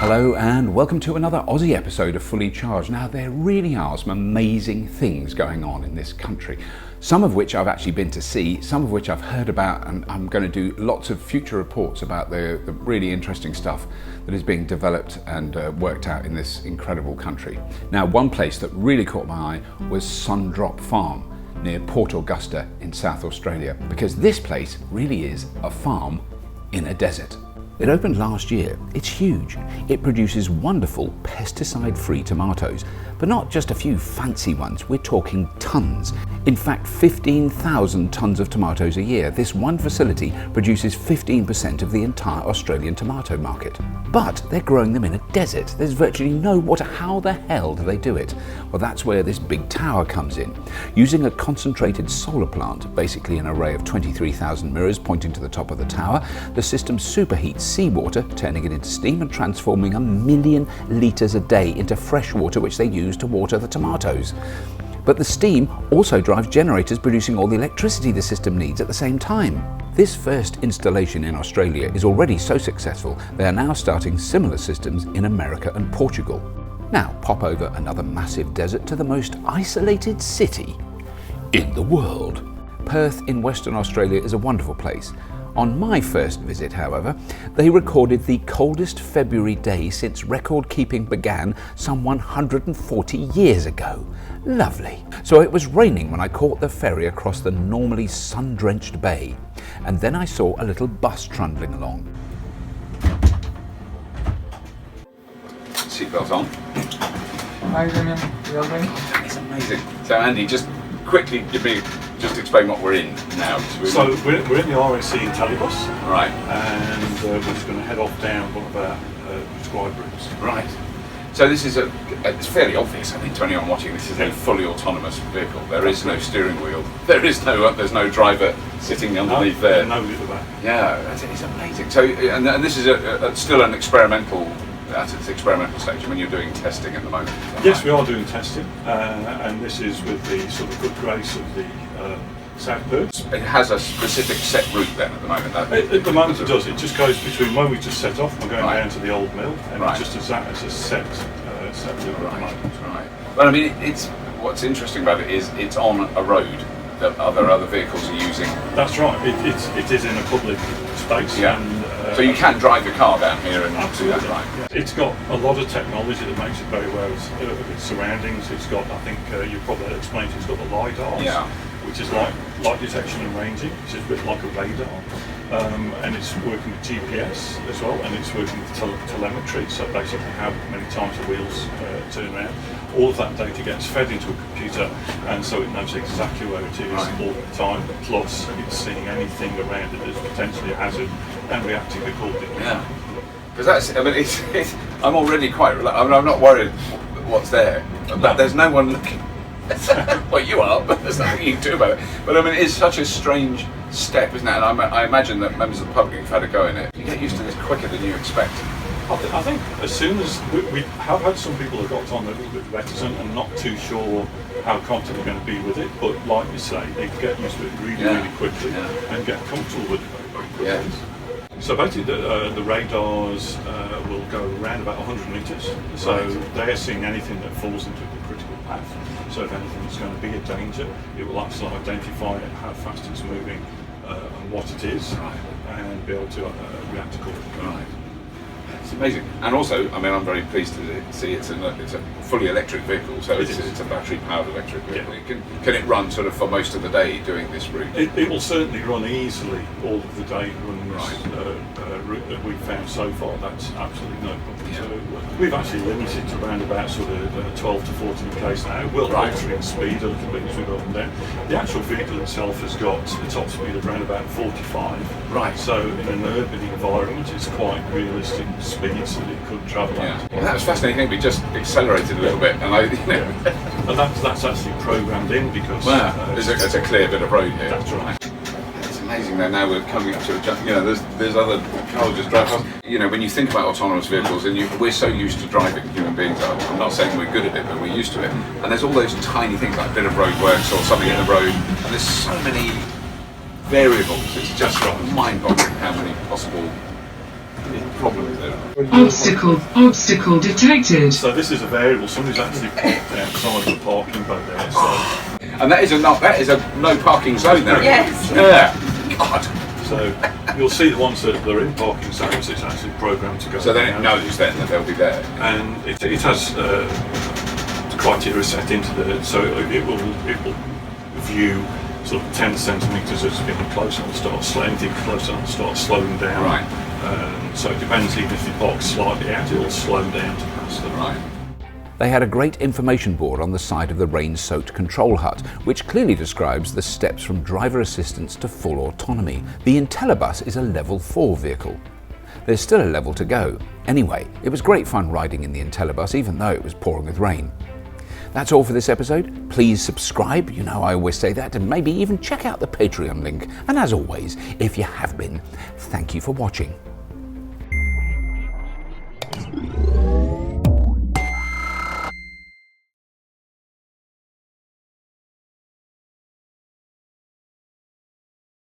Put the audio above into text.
Hello and welcome to another Aussie episode of Fully Charged. Now there really are some amazing things going on in this country, some of which I've actually been to see, some of which I've heard about, and I'm going to do lots of future reports about the really interesting stuff that is being developed and worked out in this incredible country. Now one place that really caught my eye was Sundrop Farm near Port Augusta in South Australia, because this place really is a farm in a desert. It opened last year. It's huge. It produces wonderful pesticide-free tomatoes, but not just a few fancy ones. We're talking tons. In fact, 15,000 tons of tomatoes a year. This one facility produces 15% of the entire Australian tomato market. But they're growing them in a desert. There's virtually no water. How the hell do they do it? Well, that's where this big tower comes in. Using a concentrated solar plant, basically an array of 23,000 mirrors pointing to the top of the tower, the system superheats seawater, turning it into steam and transforming 1 million litres a day into fresh water, which they use to water the tomatoes. But the steam also drives generators producing all the electricity the system needs at the same time. This first installation in Australia is already so successful, they are now starting similar systems in America and Portugal. Now pop over another massive desert to the most isolated city in the world. Perth in Western Australia is a wonderful place. On my first visit, however, they recorded the coldest February day since record keeping began some 140 years ago. Lovely. So it was raining when I caught the ferry across the normally sun-drenched bay, and then I saw a little bus trundling along. Seatbelt on. Hi Damien, you all right? It's amazing. So Andy, just quickly just explain what we're in now. So we're in the RSC Intellibus, right, and we're just going to head off down one of our prescribed routes. Right. So this is it's fairly obvious, I think, to anyone watching, this is a fully autonomous vehicle. There is no steering wheel. There's no driver sitting underneath there. No at the back. Yeah, it's amazing. So, and this is still an experimental. At its experimental stage when you're doing testing at the moment. Yes, we are doing testing, and this is with the sort of good grace of the South Birds. It has a specific set route then at the moment. At the moment it does. It just goes between where we just set off. We're going down to the old mill, and right. it just as that as a set route. Right. Well, I mean, it's what's interesting about it is it's on a road that other vehicles are using. That's right. It is in a public space. Yeah. And, so you can drive your car down here and absolutely. do that, right? Yeah. It's got a lot of technology that makes it very well of its surroundings. It's got, I think you probably explained, it's got the LiDARs, which is like light detection and ranging, which is a bit like a radar. And it's working with GPS as well, and it's working with telemetry, so basically how many times the wheels turn around. All of that data gets fed into a computer, and so it knows exactly where it is all the time, plus it's seeing anything around it that's potentially a hazard and reacting accordingly. Yeah, because that's, I mean, I'm already quite relaxed. I mean, I'm not worried what's there, but there's no one looking. Well, you are, but there's nothing you can do about it. But I mean, it's such a strange step, isn't it? And I imagine that members of the public have had a go in it. You get used to this quicker than you expect. I think as soon as we have had some people who got on a little bit reticent and not too sure how confident they're going to be with it, but like you say, they get used to it really quickly and get comfortable with it very quickly. Yeah. So basically the radars will go around about 100 metres, so they're seeing anything that falls into the critical path. So if anything is going to be a danger, it will actually identify how fast it's moving and what it is, and be able to react accordingly. Right. It's amazing, and also, I mean, I'm very pleased to see it's a fully electric vehicle, so it's a battery-powered electric vehicle. Yeah. Can it run sort of for most of the day doing this route? It will certainly run easily all of the day running this route that we've found so far. That's absolutely no problem. Yeah. So we've actually limited to around about sort of 12 to 14 km an hour. We'll altering speed a little bit as we go up and down. The actual vehicle itself has got a top speed of around about 45. Right. So in an urban environment, it's quite realistic speeds that it could travel at. Well, that was fascinating. We just accelerated a little bit, and and that's actually programmed in because there's a clear bit of road here. That's right. It's amazing that now we're coming up to there's other cars just drive past. You know, when you think about autonomous vehicles, and we're so used to driving, human beings are. I'm not saying we're good at it, but we're used to it. And there's all those tiny things like a bit of roadworks or something in the road, and there's so many variables. It's just mind-boggling how many possible Probably. Obstacle detected. So this is a variable. Somebody's actually parked outside the parking bay there. So, And that is a no parking zone there. Yes. Yeah. God. so you'll see the ones that are in parking zones. It's actually programmed to go. So then it down. knows then that they'll be there. And it has criteria set into it, so it will view sort of 10 centimetres as being close and start slowing, anything close and start slowing down. Right. So it depends, even if you park slightly out, it will slow down to pass them. Right. They had a great information board on the side of the rain-soaked control hut, which clearly describes the steps from driver assistance to full autonomy. The Intellibus is a level 4 vehicle. There's still a level to go. Anyway, it was great fun riding in the Intellibus, even though it was pouring with rain. That's all for this episode. Please subscribe, you know I always say that, and maybe even check out the Patreon link. And as always, if you have been, thank you for watching.